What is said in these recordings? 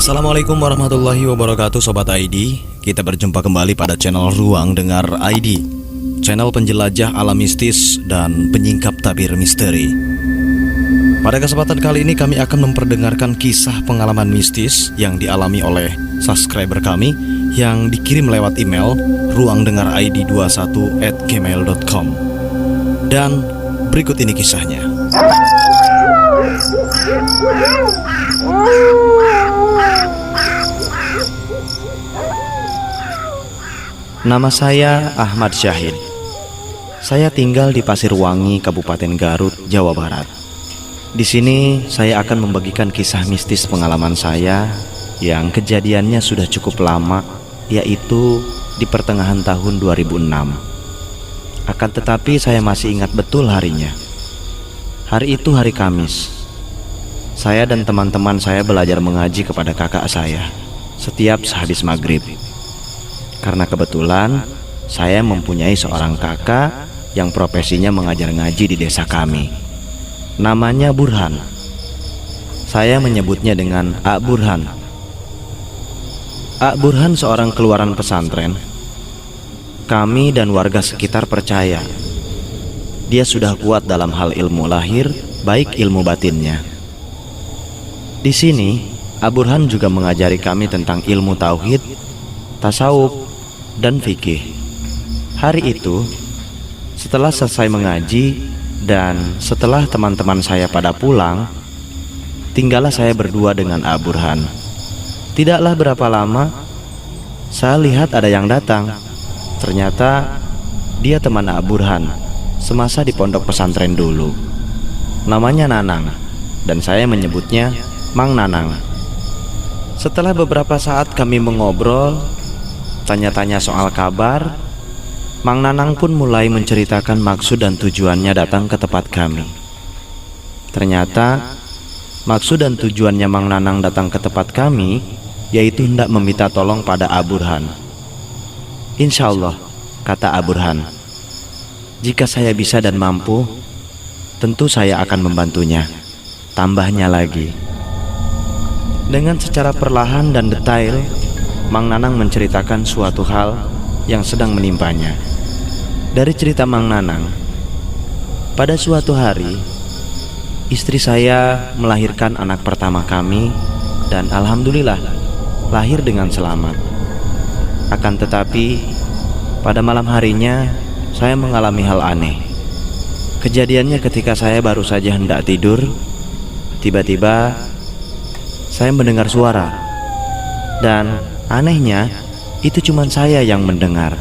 Assalamualaikum warahmatullahi wabarakatuh Sobat ID. Kita berjumpa kembali pada channel Ruang Dengar ID, channel penjelajah alam mistis dan penyingkap tabir misteri. Pada kesempatan kali ini kami akan memperdengarkan kisah pengalaman mistis yang dialami oleh subscriber kami yang dikirim lewat email ruangdengarid21@gmail.com. Dan berikut ini kisahnya. Nama saya Ahmad Syahid. Saya tinggal di Pasirwangi, Kabupaten Garut, Jawa Barat. Di sini saya akan membagikan kisah mistis pengalaman saya yang kejadiannya sudah cukup lama, yaitu di pertengahan tahun 2006. Akan tetapi saya masih ingat betul harinya. Hari itu hari Kamis. Saya dan teman-teman saya belajar mengaji kepada kakak saya setiap sehabis maghrib. Karena kebetulan saya mempunyai seorang kakak yang profesinya mengajar ngaji di desa kami. Namanya Burhan. Saya menyebutnya dengan Ak Burhan. Ak Burhan seorang keluaran pesantren. Kami dan warga sekitar percaya dia sudah kuat dalam hal ilmu lahir, baik ilmu batinnya. Di sini, Ak Burhan juga mengajari kami tentang ilmu tauhid, tasawuf, dan fikih. Hari itu, setelah selesai mengaji dan setelah teman-teman saya pada pulang, tinggallah saya berdua dengan Ak Burhan. Tidaklah berapa lama, saya lihat ada yang datang. Ternyata dia teman Ak Burhan semasa di pondok pesantren dulu. Namanya Nanang, dan saya menyebutnya Mang Nanang. Setelah beberapa saat kami mengobrol, tanya-tanya soal kabar, Mang Nanang pun mulai menceritakan maksud dan tujuannya datang ke tempat kami. Ternyata maksud dan tujuannya Mang Nanang datang ke tempat kami yaitu hendak meminta tolong pada Ak Burhan. Insya Allah, kata Ak Burhan, jika saya bisa dan mampu, tentu saya akan membantunya. Tambahnya lagi, dengan secara perlahan dan detail, Mang Nanang menceritakan suatu hal yang sedang menimpanya. Dari cerita Mang Nanang, pada suatu hari, istri saya melahirkan anak pertama kami dan alhamdulillah lahir dengan selamat. Akan tetapi, pada malam harinya saya mengalami hal aneh. Kejadiannya ketika saya baru saja hendak tidur, tiba-tiba saya mendengar suara. Dan anehnya, itu cuma saya yang mendengar.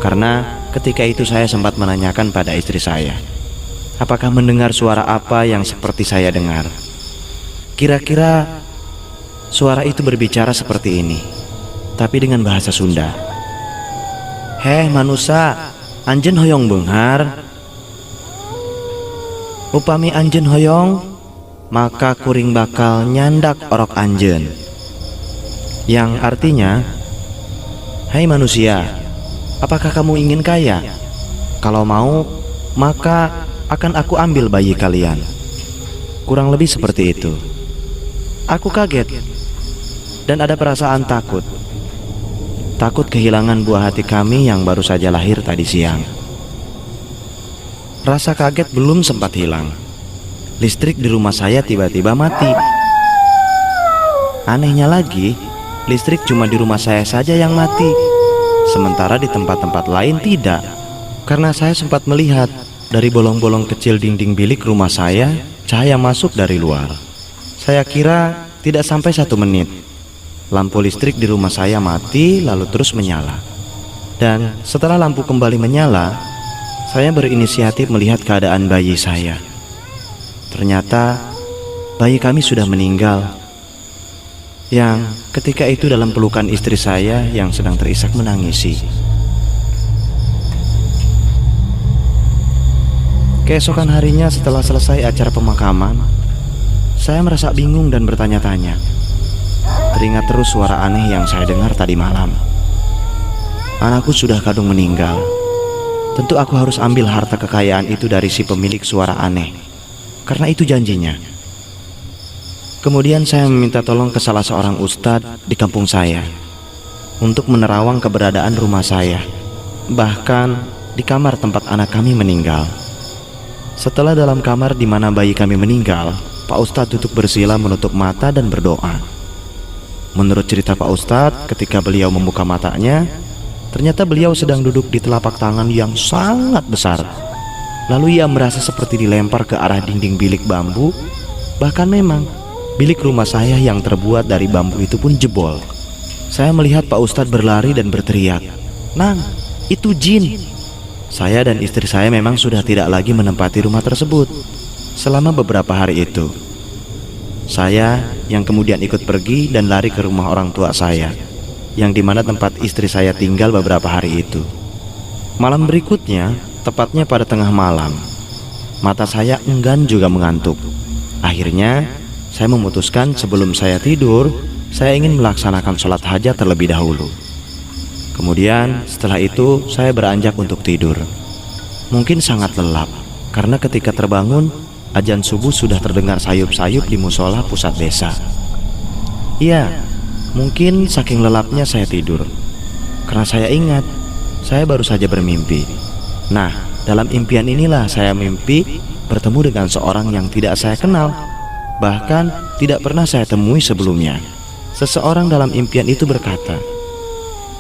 Karena ketika itu saya sempat menanyakan pada istri saya, apakah mendengar suara apa yang seperti saya dengar. Kira-kira suara itu berbicara seperti ini, tapi dengan bahasa Sunda. Heh manusia, anjen hoyong benghar. Upami anjen hoyong, maka kuring bakal nyandak orok anjen. Yang artinya, hai manusia, apakah kamu ingin kaya? Kalau mau, maka akan aku ambil bayi kalian. Kurang lebih seperti itu. Aku kaget dan ada perasaan takut. Takut kehilangan buah hati kami yang baru saja lahir tadi siang. Rasa kaget belum sempat hilang, listrik di rumah saya tiba-tiba mati. Anehnya lagi, listrik cuma di rumah saya saja yang mati, sementara di tempat-tempat lain tidak. Karena saya sempat melihat dari bolong-bolong kecil dinding bilik rumah saya, cahaya masuk dari luar. Saya kira tidak sampai 1 menit, lampu listrik di rumah saya mati lalu terus menyala. Dan setelah lampu kembali menyala, saya berinisiatif melihat keadaan bayi saya. Ternyata bayi kami sudah meninggal, yang ketika itu dalam pelukan istri saya yang sedang terisak menangisi. Keesokan harinya setelah selesai acara pemakaman, saya merasa bingung dan bertanya-tanya. Teringat terus suara aneh yang saya dengar tadi malam. Anakku sudah kadung meninggal. Tentu aku harus ambil harta kekayaan itu dari si pemilik suara aneh, karena itu janjinya. Kemudian saya meminta tolong ke salah seorang ustadz di kampung saya untuk menerawang keberadaan rumah saya, bahkan di kamar tempat anak kami meninggal. Setelah dalam kamar di mana bayi kami meninggal, Pak Ustadz duduk bersila menutup mata dan berdoa. Menurut cerita Pak Ustadz, ketika beliau membuka matanya, ternyata beliau sedang duduk di telapak tangan yang sangat besar. Lalu ia merasa seperti dilempar ke arah dinding bilik bambu. Bahkan memang bilik rumah saya yang terbuat dari bambu itu pun jebol. Saya melihat Pak Ustadz berlari dan berteriak, "Nang, itu jin!" Saya dan istri saya memang sudah tidak lagi menempati rumah tersebut selama beberapa hari itu. Saya yang kemudian ikut pergi dan lari ke rumah orang tua saya, yang dimana tempat istri saya tinggal beberapa hari itu. Malam berikutnya, tepatnya pada tengah malam, mata saya enggan juga mengantuk. Akhirnya saya memutuskan sebelum saya tidur, saya ingin melaksanakan sholat hajat terlebih dahulu. Kemudian setelah itu saya beranjak untuk tidur. Mungkin sangat lelap, karena ketika terbangun, azan subuh sudah terdengar sayup-sayup di musola pusat desa. Iya, mungkin saking lelapnya saya tidur, karena saya ingat saya baru saja bermimpi. Nah, dalam impian inilah saya mimpi bertemu dengan seorang yang tidak saya kenal, bahkan tidak pernah saya temui sebelumnya. Seseorang dalam impian itu berkata,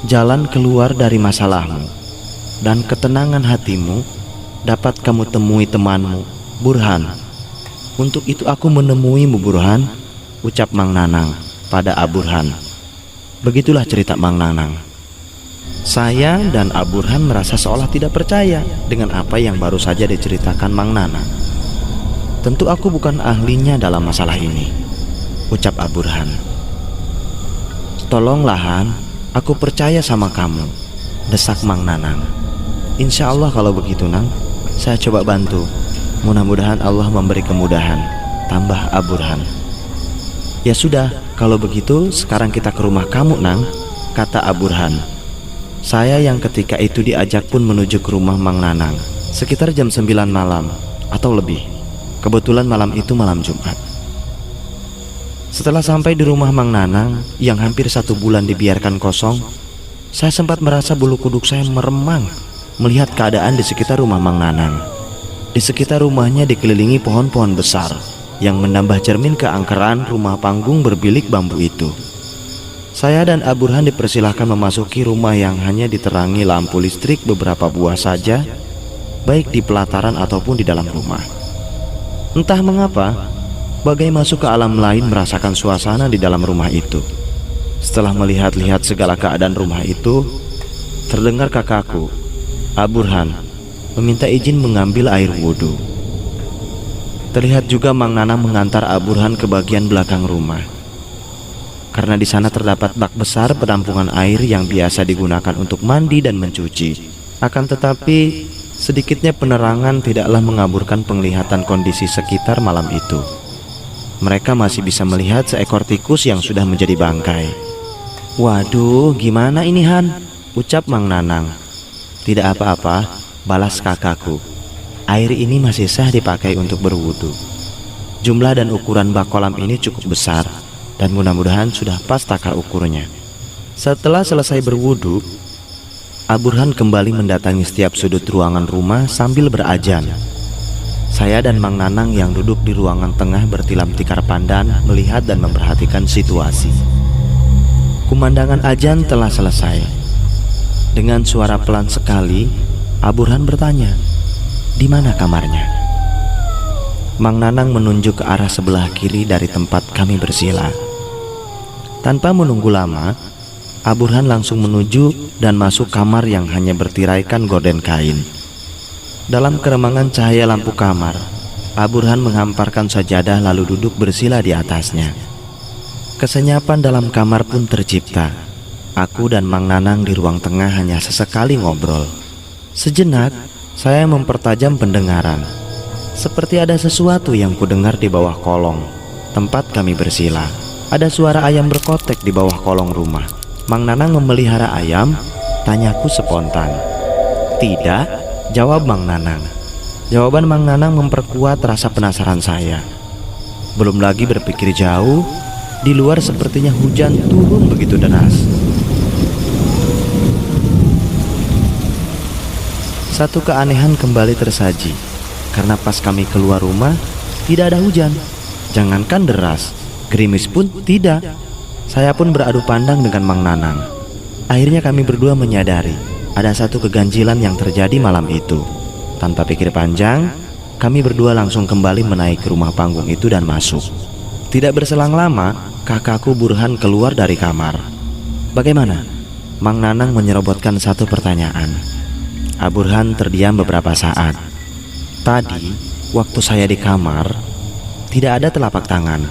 "Jalan keluar dari masalahmu dan ketenangan hatimu dapat kamu temui temanmu, Burhan. Untuk itu aku menemuimu, Burhan," ucap Mang Nanang pada Aburhan. Begitulah cerita Mang Nanang. Saya dan Aburhan merasa seolah tidak percaya dengan apa yang baru saja diceritakan Mang Nanang. "Tentu aku bukan ahlinya dalam masalah ini," ucap Aburhan. "Tolonglah Han, aku percaya sama kamu," desak Mang Nanang. "Insya Allah kalau begitu Nang, saya coba bantu. Mudah-mudahan Allah memberi kemudahan," tambah Aburhan. "Ya sudah, kalau begitu sekarang kita ke rumah kamu Nang," kata Aburhan. Saya yang ketika itu diajak pun menuju ke rumah Mang Nanang sekitar jam 9 malam atau lebih. Kebetulan malam itu malam Jumat. Setelah sampai di rumah Mang Nanang yang hampir 1 bulan dibiarkan kosong, saya sempat merasa bulu kuduk saya meremang melihat keadaan di sekitar rumah Mang Nanang. Di sekitar rumahnya dikelilingi pohon-pohon besar yang menambah cermin keangkeran rumah panggung berbilik bambu itu. Saya dan Aburhan dipersilahkan memasuki rumah yang hanya diterangi lampu listrik beberapa buah saja, baik di pelataran ataupun di dalam rumah. Entah mengapa, bagai masuk ke alam lain merasakan suasana di dalam rumah itu. Setelah melihat-lihat segala keadaan rumah itu, terdengar kakakku, Aburhan, meminta izin mengambil air wudhu. Terlihat juga Mang Nanang mengantar Aburhan ke bagian belakang rumah, karena di sana terdapat bak besar penampungan air yang biasa digunakan untuk mandi dan mencuci. Akan tetapi sedikitnya penerangan tidaklah mengaburkan penglihatan kondisi sekitar malam itu. Mereka masih bisa melihat seekor tikus yang sudah menjadi bangkai. "Waduh, gimana ini Han?" ucap Mang Nanang. "Tidak apa-apa," balas kakakku. "Air ini masih sah dipakai untuk berwudu. Jumlah dan ukuran bak kolam ini cukup besar dan mudah-mudahan sudah pas takar ukurnya." Setelah selesai berwudu, Aburhan kembali mendatangi setiap sudut ruangan rumah sambil berazan. Saya dan Mang Nanang yang duduk di ruangan tengah bertilam tikar pandan melihat dan memperhatikan situasi. Kumandangan azan telah selesai. Dengan suara pelan sekali, Aburhan bertanya, "Di mana kamarnya?" Mang Nanang menunjuk ke arah sebelah kiri dari tempat kami bersila. Tanpa menunggu lama, Aburhan langsung menuju dan masuk kamar yang hanya bertiraikan gorden kain. Dalam keremangan cahaya lampu kamar, Aburhan menghamparkan sajadah lalu duduk bersila di atasnya. Kesenyapan dalam kamar pun tercipta. Aku dan Mang Nanang di ruang tengah hanya sesekali ngobrol. Sejenak, saya mempertajam pendengaran. Seperti ada sesuatu yang kudengar di bawah kolong tempat kami bersila. Ada suara ayam berkotek di bawah kolong rumah. Mang Nanang memelihara ayam? Tanyaku spontan. "Tidak," jawab Mang Nanang. Jawaban Mang Nanang memperkuat rasa penasaran saya. Belum lagi berpikir jauh, di luar sepertinya hujan turun begitu deras. Satu keanehan kembali tersaji, karena pas kami keluar rumah, tidak ada hujan. Jangankan deras, gerimis pun tidak. Saya pun beradu pandang dengan Mang Nanang. Akhirnya kami berdua menyadari ada satu keganjilan yang terjadi malam itu. Tanpa pikir panjang, kami berdua langsung kembali menaiki rumah panggung itu dan masuk. Tidak berselang lama, kakakku Burhan keluar dari kamar. Bagaimana? Mang Nanang menyerobotkan satu pertanyaan. Burhan terdiam beberapa saat. Tadi, waktu saya di kamar, tidak ada telapak tangan,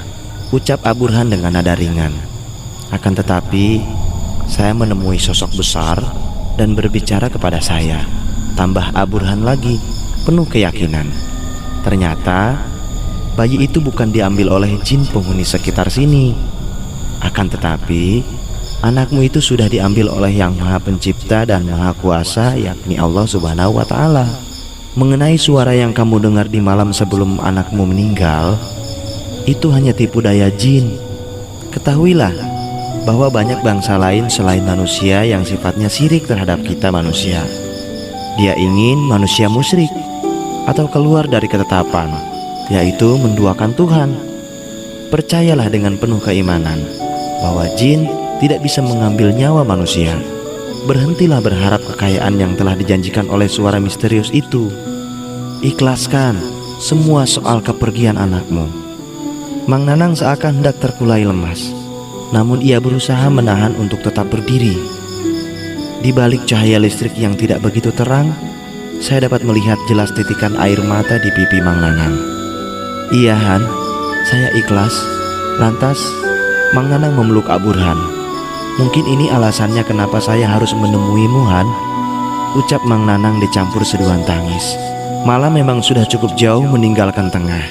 ucap Burhan dengan nada ringan. Akan tetapi, saya menemui sosok besar dan berbicara kepada saya. Tambah Burhan lagi, penuh keyakinan. Ternyata bayi itu bukan diambil oleh jin penghuni sekitar sini. Akan tetapi anakmu itu sudah diambil oleh Yang Maha Pencipta dan Maha Kuasa, yakni Allah Subhanahu wa Ta'ala. Mengenai suara yang kamu dengar di malam sebelum anakmu meninggal, itu hanya tipu daya jin. Ketahuilah bahwa banyak bangsa lain selain manusia yang sifatnya syirik terhadap kita manusia. Dia ingin manusia musyrik atau keluar dari ketetapan, yaitu menduakan Tuhan. Percayalah dengan penuh keimanan bahwa jin tidak bisa mengambil nyawa manusia. Berhentilah berharap kekayaan yang telah dijanjikan oleh suara misterius itu. Ikhlaskan semua soal kepergian anakmu. Mang Nanang seakan hendak terkulai lemas, namun ia berusaha menahan untuk tetap berdiri. Di balik cahaya listrik yang tidak begitu terang, saya dapat melihat jelas titikan air mata di pipi Mang Nanang. Iya Han, saya ikhlas. Lantas Mang Nanang memeluk Burhan. Mungkin ini alasannya kenapa saya harus menemuimu Han, ucap Mang Nanang dicampur seduhan tangis. Malam memang sudah cukup jauh meninggalkan tengah.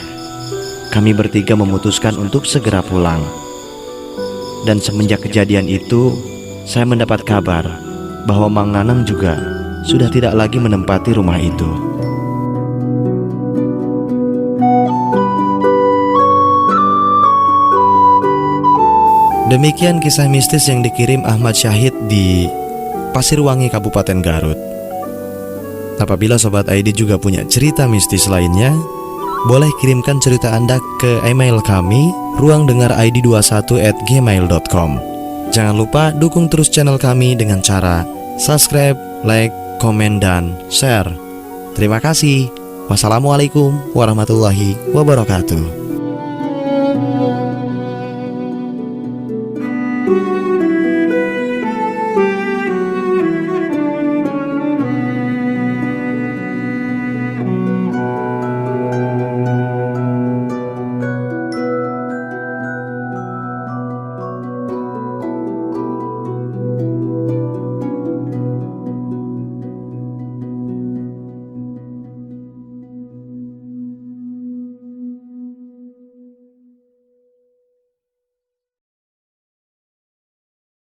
Kami bertiga memutuskan untuk segera pulang. Dan semenjak kejadian itu, saya mendapat kabar bahwa Mang Nanang juga sudah tidak lagi menempati rumah itu. Demikian kisah mistis yang dikirim Ahmad Syahid di Pasirwangi, Kabupaten Garut. Apabila Sobat ID juga punya cerita mistis lainnya, boleh kirimkan cerita Anda ke email kami ruangdengarid21@gmail.com. Jangan lupa dukung terus channel kami dengan cara subscribe, like, komen, dan share. Terima kasih. Wassalamualaikum warahmatullahi wabarakatuh.